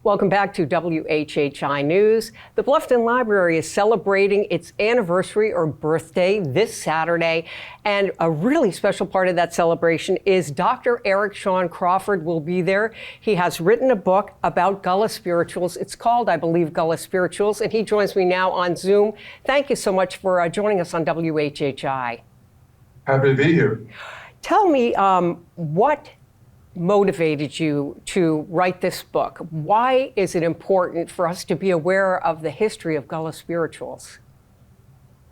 Welcome back to WHHI News. The Bluffton Library is celebrating its anniversary or birthday this Saturday, and a really special part of that celebration is Dr. Eric Sean Crawford will be there. He has written a book about Gullah Spirituals. It's called, I believe, Gullah Spirituals, and he joins me now on Zoom. Thank you so much for joining us on WHHI. Happy to be here. Tell me what motivated you to write this book? Why is it important for us to be aware of the history of Gullah Spirituals?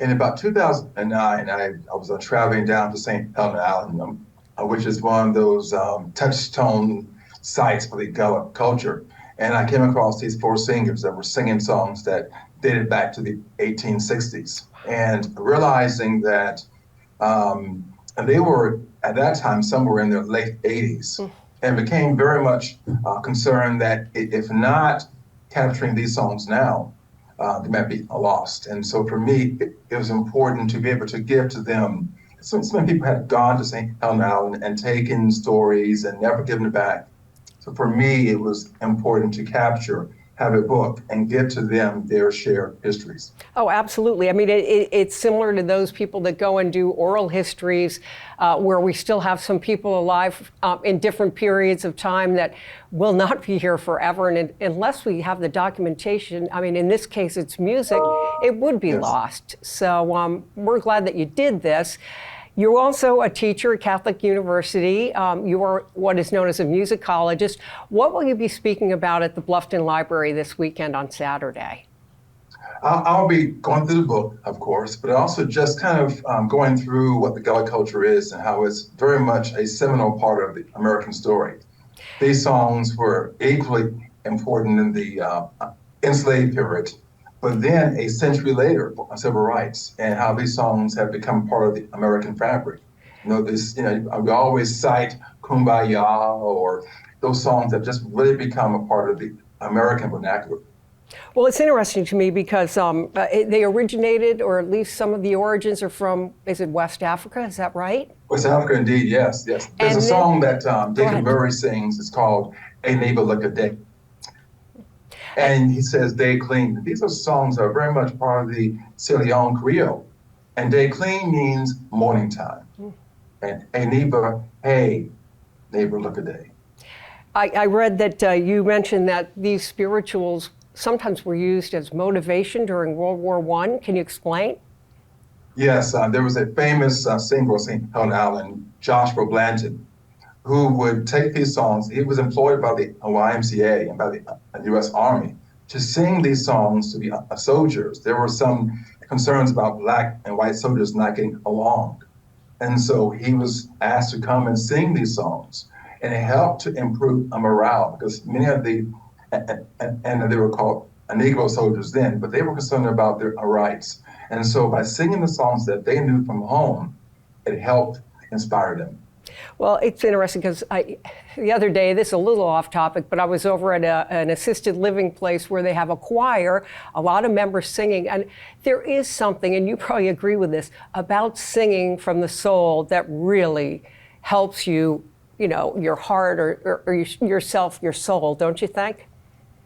In about 2009, I was traveling down to St. Helena Island, which is one of those touchstone sites for the Gullah culture. And I came across these four singers that were singing songs that dated back to the 1860s. And realizing that they were, at that time, somewhere in their late 80s, and became very much concerned that if not capturing these songs now, they might be lost. And so for me, it was important to be able to give to them. So many people had gone to St. Helena Island and taken stories and never given it back. So for me, it was important to capture, have a book, and give to them their shared histories. Oh, absolutely. I mean, it's similar to those people that go and do oral histories, where we still have some people alive in different periods of time that will not be here forever. And unless we have the documentation, I mean, in this case, it's music, it would be lost. So we're glad that you did this. You're also a teacher at Catholic University. You are what is known as a musicologist. What will you be speaking about at the Bluffton Library this weekend on Saturday? I'll be going through the book, of course, but also just kind of going through what the Gullah culture is and how it's very much a seminal part of the American story. These songs were equally important in the enslaved period, but then a century later, civil rights, and how these songs have become part of the American fabric. We always cite Kumbaya or those songs that just really become a part of the American vernacular. Well, it's interesting to me because they originated, or at least some of the origins are from, is it West Africa? Is that right? West Africa, indeed, yes. There's a song that David Murray sings. It's called A Neighbor Look a Day. And he says, Day Clean. These are songs that are very much part of the Sierra Leone Creole. And Day Clean means morning time. And a neighbor, hey, neighbor, look a day. I read that you mentioned that these spirituals sometimes were used as motivation during World War I. Can you explain? Yes, there was a famous singer of St. Helena Island, Joshua Blanton, who would take these songs. He was employed by the YMCA and by the U.S. Army to sing these songs to the soldiers. There were some concerns about black and white soldiers not getting along. And so he was asked to come and sing these songs. And it helped to improve morale because many of and they were called Negro soldiers then, but they were concerned about their rights. And so by singing the songs that they knew from home, it helped inspire them. Well, it's interesting because the other day, this is a little off topic, but I was over at an assisted living place where they have a choir, a lot of members singing, and there is something, and you probably agree with this, about singing from the soul that really helps you, your heart or yourself, your soul, don't you think?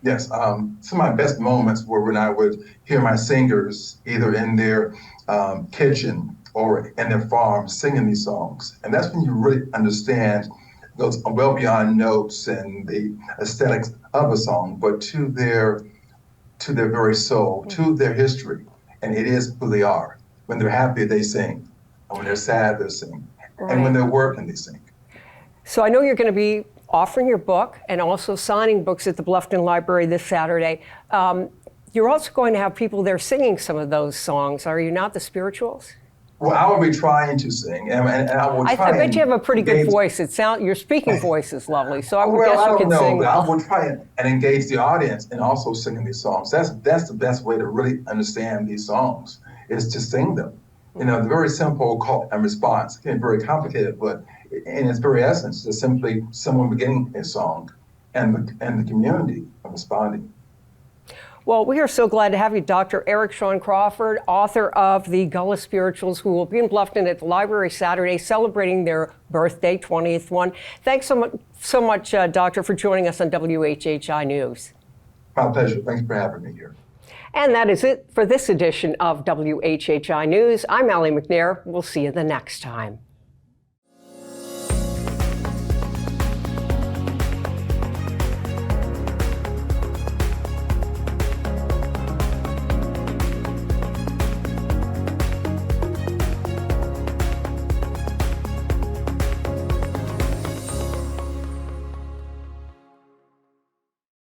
Yes, some of my best moments were when I would hear my singers either in their kitchen or in their farm singing these songs. And that's when you really understand those well beyond notes and the aesthetics of a song, but to their very soul, to their history. And it is who they are. When they're happy, they sing. And when they're sad, they sing. Right. And when they're working, they sing. So I know you're going to be offering your book and also signing books at the Bluffton Library this Saturday. You're also going to have people there singing some of those songs. Are you not, the spirituals? Well, I will be trying to sing, and I will try. I bet you have a pretty good voice. Your speaking voice is lovely, so I would guess you can sing well. I will try and engage the audience and also singing these songs. That's the best way to really understand these songs, is to sing them. The very simple call and response. It can be very complicated, but in its very essence, it's simply someone beginning a song and the community responding. Well, we are so glad to have you, Dr. Eric Sean Crawford, author of the Gullah Spirituals, who will be in Bluffton at the library Saturday, celebrating their birthday, 20th one. Thanks so much, Doctor, for joining us on WHHI News. My pleasure. Thanks for having me here. And that is it for this edition of WHHI News. I'm Allie McNair. We'll see you the next time.